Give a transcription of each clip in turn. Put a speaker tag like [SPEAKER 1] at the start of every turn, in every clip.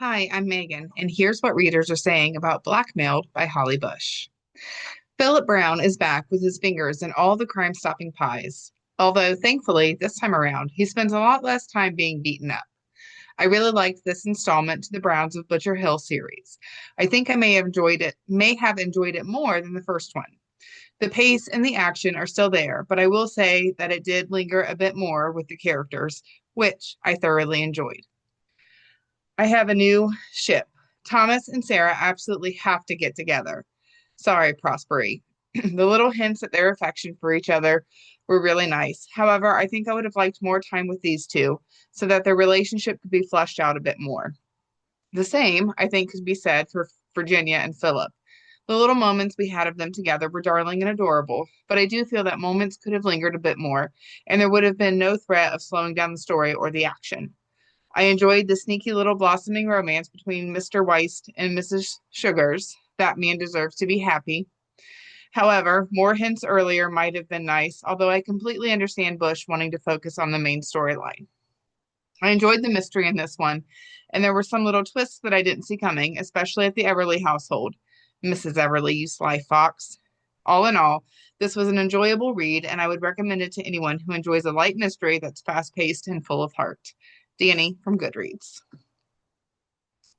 [SPEAKER 1] Hi, I'm Megan, and here's what readers are saying about Blackmailed by Holly Bush. Philip Brown is back with his fingers in all the crime-stopping pies. Although, thankfully, this time around, he spends a lot less time being beaten up. I really liked this installment to the Browns of Butcher Hill series. I think I may have enjoyed it more than the first one. The pace and the action are still there, but I will say that it did linger a bit more with the characters, which I thoroughly enjoyed. I have a new ship. Thomas and Sarah absolutely have to get together. Sorry, Prosperi. The little hints at their affection for each other were really nice. However, I think I would have liked more time with these two so that their relationship could be fleshed out a bit more. The same, I think, could be said for Virginia and Philip. The little moments we had of them together were darling and adorable, but I do feel that moments could have lingered a bit more, and there would have been no threat of slowing down the story or the action. I enjoyed the sneaky little blossoming romance between Mr. Weist and Mrs. Sugars. That man deserves to be happy. However, more hints earlier might have been nice, although I completely understand Bush wanting to focus on the main storyline. I enjoyed the mystery in this one, and there were some little twists that I didn't see coming, especially at the Everly household. Mrs. Everly, you sly fox. All in all, this was an enjoyable read, and I would recommend it to anyone who enjoys a light mystery that's fast paced and full of heart. Danny from Goodreads.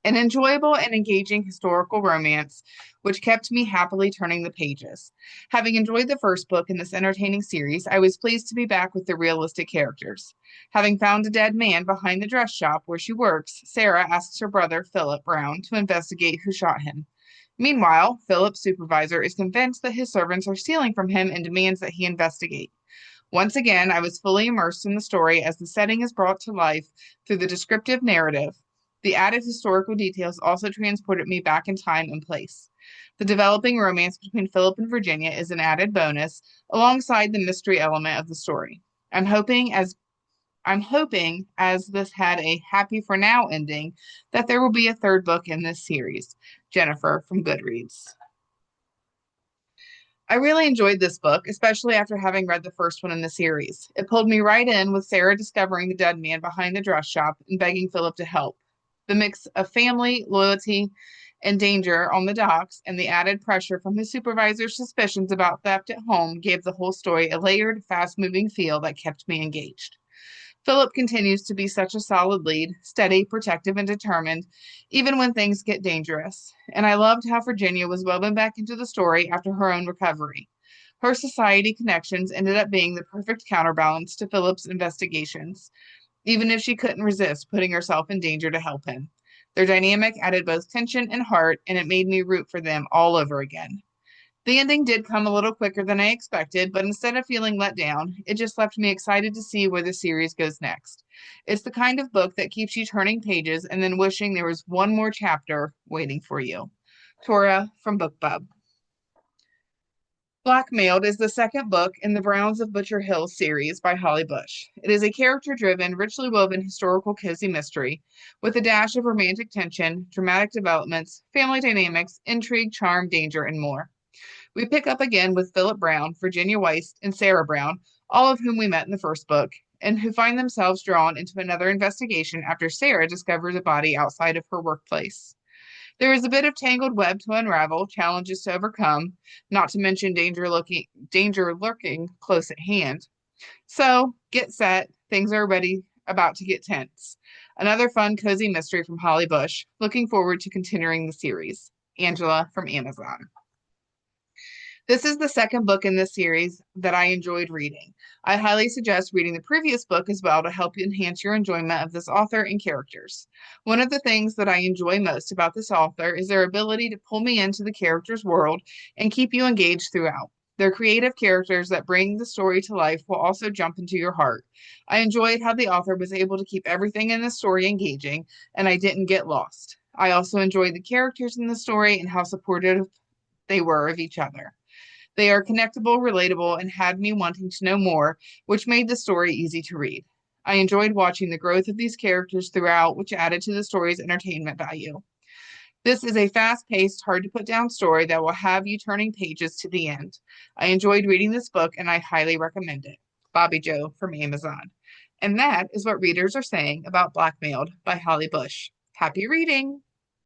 [SPEAKER 1] An enjoyable and engaging historical romance, which kept me happily turning the pages. Having enjoyed the first book in this entertaining series, I was pleased to be back with the realistic characters. Having found a dead man behind the dress shop where she works, Sarah asks her brother, Philip Brown, to investigate who shot him. Meanwhile, Philip's supervisor is convinced that his servants are stealing from him and demands that he investigate. Once again, I was fully immersed in the story as the setting is brought to life through the descriptive narrative. The added historical details also transported me back in time and place. The developing romance between Philip and Virginia is an added bonus alongside the mystery element of the story. I'm hoping as I'm hoping as this had a happy for now ending that there will be a third book in this series. Jennifer from Goodreads. I really enjoyed this book, especially after having read the first one in the series. It pulled me right in with Sarah discovering the dead man behind the dress shop and begging Philip to help. The mix of family, loyalty, and danger on the docks, and the added pressure from his supervisor's suspicions about theft at home gave the whole story a layered, fast moving feel that kept me engaged. Philip continues to be such a solid lead, steady, protective, and determined, even when things get dangerous. And I loved how Virginia was woven back into the story after her own recovery. Her society connections ended up being the perfect counterbalance to Philip's investigations, even if she couldn't resist putting herself in danger to help him. Their dynamic added both tension and heart, and it made me root for them all over again. The ending did come a little quicker than I expected, but instead of feeling let down, it just left me excited to see where the series goes next. It's the kind of book that keeps you turning pages and then wishing there was one more chapter waiting for you. Tora from BookBub. Blackmailed is the second book in the Browns of Butcher Hill series by Holly Bush. It is a character driven, richly woven historical cozy mystery with a dash of romantic tension, dramatic developments, family dynamics, intrigue, charm, danger, and more. We pick up again with Philip Brown, Virginia Weist, and Sarah Brown, all of whom we met in the first book, and who find themselves drawn into another investigation after Sarah discovers a body outside of her workplace. There is a bit of tangled web to unravel, challenges to overcome, not to mention danger lurking close at hand. So, get set, things are about to get tense. Another fun, cozy mystery from Holly Bush. Looking forward to continuing the series. Angela from Amazon. This is the second book in this series that I enjoyed reading. I highly suggest reading the previous book as well to help you enhance your enjoyment of this author and characters. One of the things that I enjoy most about this author is their ability to pull me into the character's world and keep you engaged throughout. They're creative characters that bring the story to life will also jump into your heart. I enjoyed how the author was able to keep everything in the story engaging, and I didn't get lost. I also enjoyed the characters in the story and how supportive they were of each other. They are connectable, relatable, and had me wanting to know more, which made the story easy to read. I enjoyed watching the growth of these characters throughout, which added to the story's entertainment value. This is a fast-paced, hard-to-put-down story that will have you turning pages to the end. I enjoyed reading this book, and I highly recommend it. Bobby Joe from Amazon. And that is what readers are saying about Blackmailed by Holly Bush. Happy reading!